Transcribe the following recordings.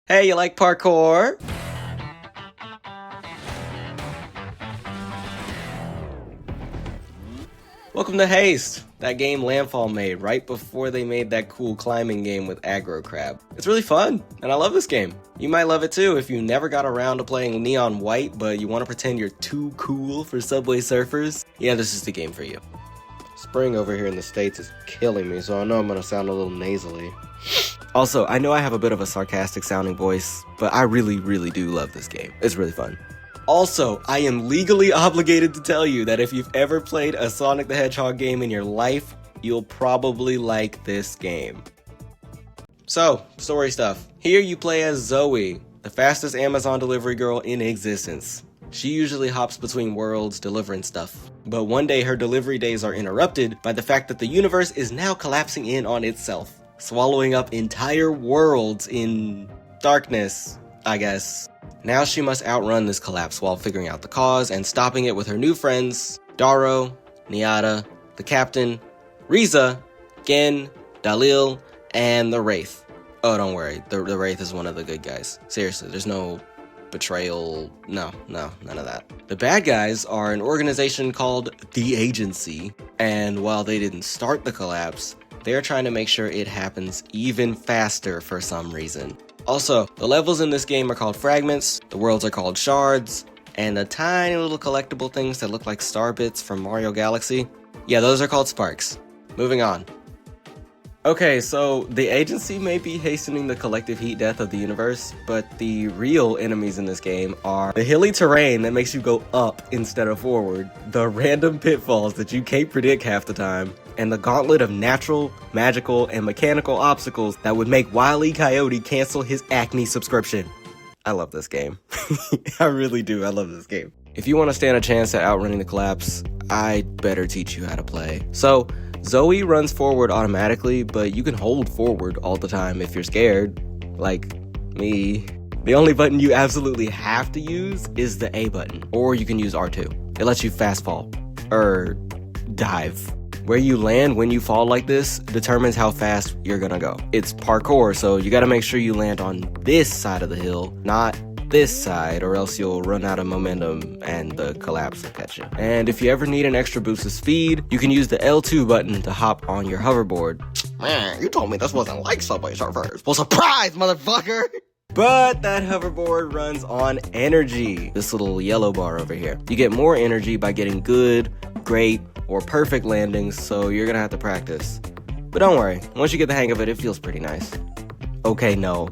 Hey, you like parkour? Welcome to HASTE, that game Landfall made right before they made that cool climbing game with Aggro Crab. It's really fun, and I love this game. You might love it too if you never got around to playing Neon White, but you want to pretend you're too cool for Subway Surfers. Yeah, this is the game for you. Spring over here in the States is killing me, so I know I'm gonna sound a little nasally. Also, I know I have a bit of a sarcastic sounding voice, but I really do love this game. It's really fun. Also, I am legally obligated to tell you that if you've ever played a Sonic the Hedgehog game in your life, you'll probably like this game. So, story stuff. Here you play as Zoe, the fastest Amazon delivery girl in existence. She usually hops between worlds delivering stuff. But one day her delivery days are interrupted by the fact that the universe is now collapsing in on itself, swallowing up entire worlds in darkness, I guess. Now she must outrun this collapse while figuring out the cause and stopping it with her new friends, Daro, Niata, the Captain, Riza, Gen, Dalil, and the Wraith. Oh, don't worry, the Wraith is one of the good guys. Seriously, there's no betrayal, no, none of that. The bad guys are an organization called The Agency, and while they didn't start the collapse, they're trying to make sure it happens even faster for some reason. Also, the levels in this game are called fragments, the worlds are called shards, and the tiny little collectible things that look like star bits from Mario Galaxy, yeah, those are called sparks. Moving on. Okay, so the agency may be hastening the collective heat death of the universe, but the real enemies in this game are the hilly terrain that makes you go up instead of forward, the random pitfalls that you can't predict half the time, and the gauntlet of natural, magical, and mechanical obstacles that would make Wile E. Coyote cancel his Acme subscription. I love this game. I really do, I love this game. If you want to stand a chance at outrunning the collapse, I'd better teach you how to play. So, Zoe runs forward automatically, but you can hold forward all the time if you're scared, like me. The only button you absolutely have to use is the A button, or you can use R2. It lets you fast fall, or dive. Where you land when you fall like this determines how fast you're gonna go. It's parkour, so you gotta make sure you land on this side of the hill, not this side, or else you'll run out of momentum and the collapse will catch you. And if you ever need an extra boost of speed, you can use the L2 button to hop on your hoverboard. Man, you told me this wasn't like Subway Surfers. Well, surprise, motherfucker! But that hoverboard runs on energy. This little yellow bar over here. You get more energy by getting good, great, or perfect landings, so you're gonna have to practice. But don't worry, once you get the hang of it, it feels pretty nice. Okay, no,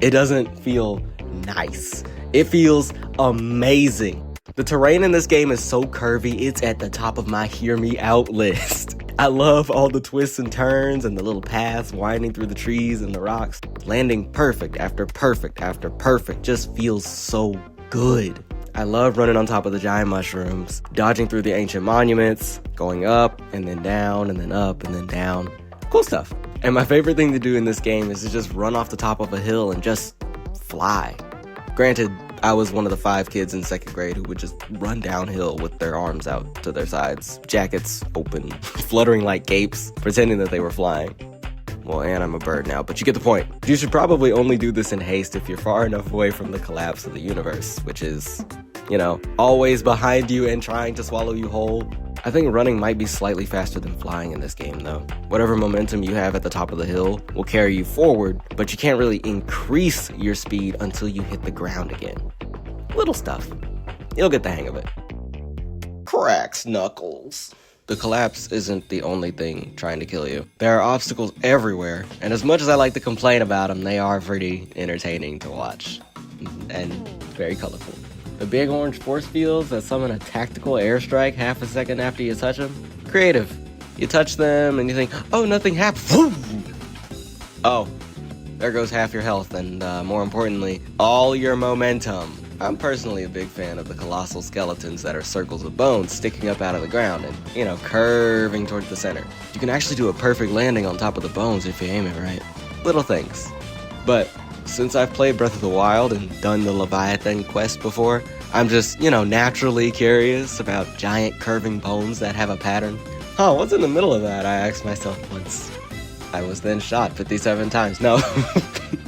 it doesn't feel nice. It feels amazing. The terrain in this game is so curvy, it's at the top of my hear me out list. I love all the twists and turns and the little paths winding through the trees and the rocks. Landing perfect after perfect after perfect just feels so good. I love running on top of the giant mushrooms, dodging through the ancient monuments, going up and then down and then up and then down. Cool stuff. And my favorite thing to do in this game is to just run off the top of a hill and just fly. Granted, I was one of the 5 kids in 2nd grade who would just run downhill with their arms out to their sides, jackets open, fluttering like capes, pretending that they were flying. Well, and I'm a bird now, but you get the point. You should probably only do this in haste if you're far enough away from the collapse of the universe, which is, always behind you and trying to swallow you whole. I think running might be slightly faster than flying in this game, though. Whatever momentum you have at the top of the hill will carry you forward, but you can't really increase your speed until you hit the ground again. Little stuff. You'll get the hang of it. Cracks knuckles. The collapse isn't the only thing trying to kill you. There are obstacles everywhere, and as much as I like to complain about them, they are pretty entertaining to watch. And very colorful. The big orange force fields that summon a tactical airstrike half a second after you touch them. Creative. You touch them and you think, oh, nothing happened. Oh, there goes half your health and, more importantly, all your momentum. I'm personally a big fan of the colossal skeletons that are circles of bones sticking up out of the ground and, curving towards the center. You can actually do a perfect landing on top of the bones if you aim it right. Little things. But since I've played Breath of the Wild and done the Leviathan quest before, I'm just, naturally curious about giant curving bones that have a pattern. Oh, what's in the middle of that? I asked myself once. I was then shot 57 times. No.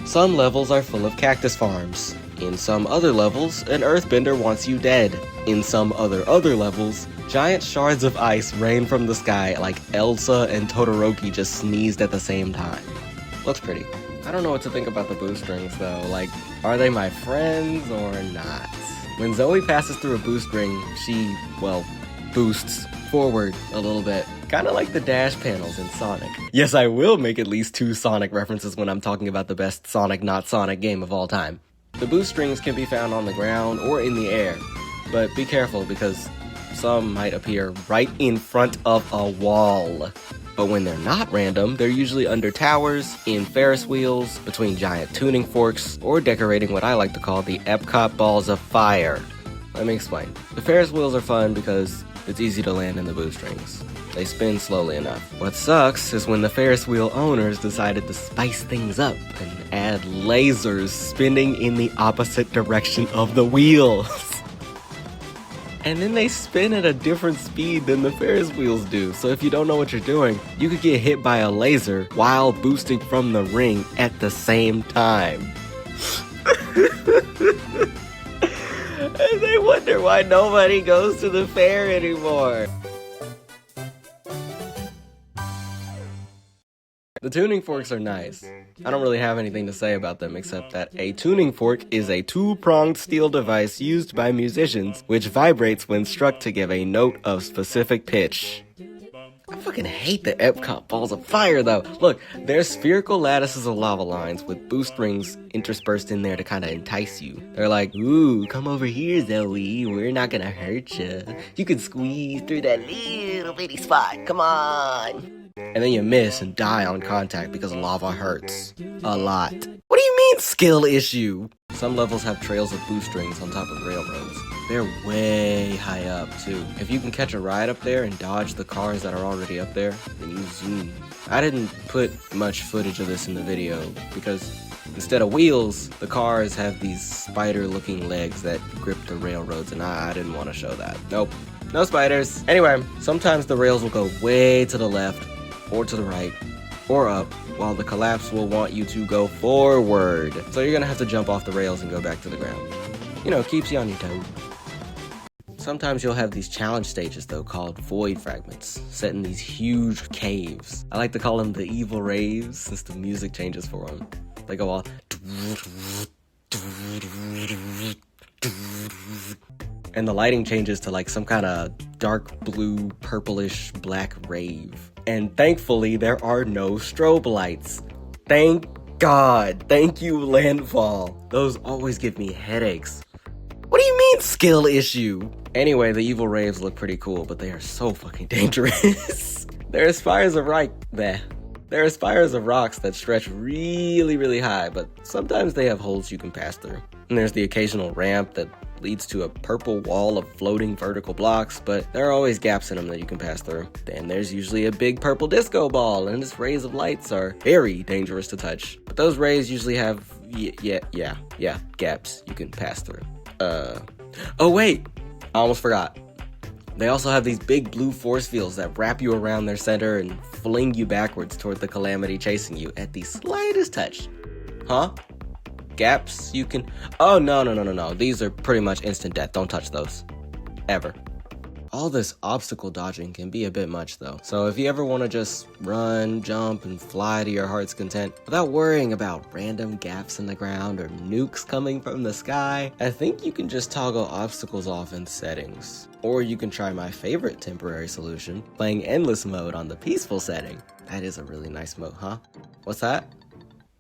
Some levels are full of cactus farms. In some other levels, an earthbender wants you dead. In some other levels, giant shards of ice rain from the sky like Elsa and Todoroki just sneezed at the same time. Looks pretty. I don't know what to think about the boost rings though. Like, are they my friends or not? When Zoe passes through a boost ring, she, well, boosts forward a little bit. Kinda like the dash panels in Sonic. Yes, I will make at least 2 Sonic references when I'm talking about the best Sonic not Sonic game of all time. The boost rings can be found on the ground or in the air, but be careful because some might appear right in front of a wall. But when they're not random, they're usually under towers, in Ferris wheels, between giant tuning forks, or decorating what I like to call the Epcot balls of fire. Let me explain. The Ferris wheels are fun because it's easy to land in the boost rings. They spin slowly enough. What sucks is when the Ferris wheel owners decided to spice things up and add lasers spinning in the opposite direction of the wheels. And then they spin at a different speed than the Ferris wheels do. So if you don't know what you're doing, you could get hit by a laser while boosting from the ring at the same time. And they wonder why nobody goes to the fair anymore. The tuning forks are nice. I don't really have anything to say about them except that a tuning fork is a 2-pronged steel device used by musicians which vibrates when struck to give a note of specific pitch. I fucking hate the Epcot balls of fire though. Look, they're spherical lattices of lava lines with boost rings interspersed in there to kind of entice you. They're like, ooh, come over here, Zoe, we're not gonna hurt you. You can squeeze through that little bitty spot, come on. And then you miss and die on contact because lava hurts. A lot. What do you mean, skill issue? Some levels have trails of boost rings on top of railroads. They're way high up, too. If you can catch a ride up there and dodge the cars that are already up there, then you zoom. I didn't put much footage of this in the video because instead of wheels, the cars have these spider-looking legs that grip the railroads, and I didn't want to show that. Nope. No spiders. Anyway, sometimes the rails will go way to the left, or to the right, or up, while the collapse will want you to go forward. So you're gonna have to jump off the rails and go back to the ground. You know, keeps you on your toes. Sometimes you'll have these challenge stages though called void fragments, set in these huge caves. I like to call them the evil raves since the music changes for them. They go all and the lighting changes to like some kind of dark blue, purplish, black rave. And thankfully, there are no strobe lights. Thank God. Thank you, Landfall. Those always give me headaches. What do you mean, skill issue? Anyway, the evil raves look pretty cool, but they are so fucking dangerous. There are spires of rocks that stretch really, really high, but sometimes they have holes you can pass through. And there's the occasional ramp that leads to a purple wall of floating vertical blocks, but there are always gaps in them that you can pass through. Then there's usually a big purple disco ball, and its rays of lights are very dangerous to touch. But those rays usually have, gaps you can pass through. Oh wait, I almost forgot. They also have these big blue force fields that wrap you around their center and fling you backwards toward the calamity chasing you at the slightest touch. Huh? Gaps you can... Oh, no. These are pretty much instant death. Don't touch those. Ever. All this obstacle dodging can be a bit much though. So if you ever want to just run, jump, and fly to your heart's content without worrying about random gaps in the ground or nukes coming from the sky, I think you can just toggle obstacles off in settings. Or you can try my favorite temporary solution, playing endless mode on the peaceful setting. That is a really nice mode, huh? What's that?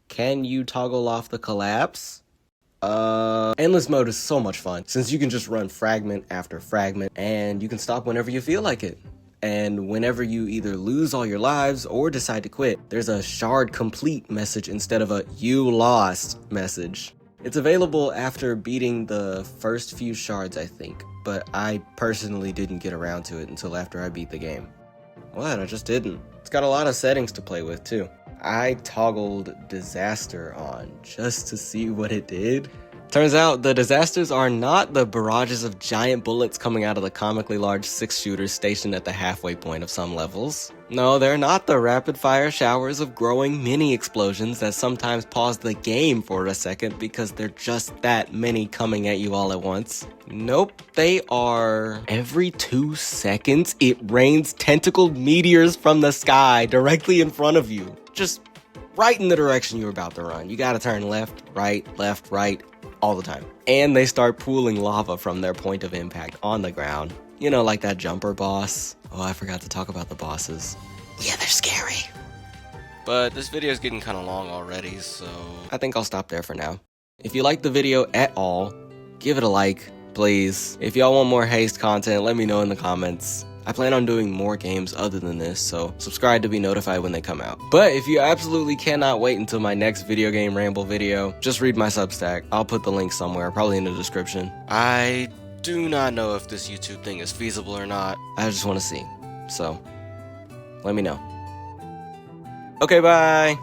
Can you toggle off the collapse? Endless mode is so much fun, since you can just run fragment after fragment, and you can stop whenever you feel like it. And whenever you either lose all your lives or decide to quit, there's a shard complete message instead of a you lost message. It's available after beating the first few shards, I think, but I personally didn't get around to it until after I beat the game. What? I just didn't. It's got a lot of settings to play with, too. I toggled disaster on just to see what it did, Turns out the disasters are not the barrages of giant bullets coming out of the comically large 6-shooters stationed at the halfway point of some levels. No, they're not the rapid-fire showers of growing mini-explosions that sometimes pause the game for a second because they're just that many coming at you all at once. Nope, they are every 2 seconds it rains tentacled meteors from the sky directly in front of you. Just right in the direction you're about to run. You gotta turn left, right, all the time. And they start pooling lava from their point of impact on the ground. You know, like that jumper boss. Oh, I forgot to talk about the bosses. Yeah, they're scary. But this video is getting kind of long already, so I think I'll stop there for now. If you liked the video at all, give it a like, please. If y'all want more Haste content, let me know in the comments. I plan on doing more games other than this, so subscribe to be notified when they come out. But if you absolutely cannot wait until my next video game ramble video, just read my Substack. I'll put the link somewhere, probably in the description. I do not know if this YouTube thing is feasible or not. I just want to see. So, let me know. Okay, bye!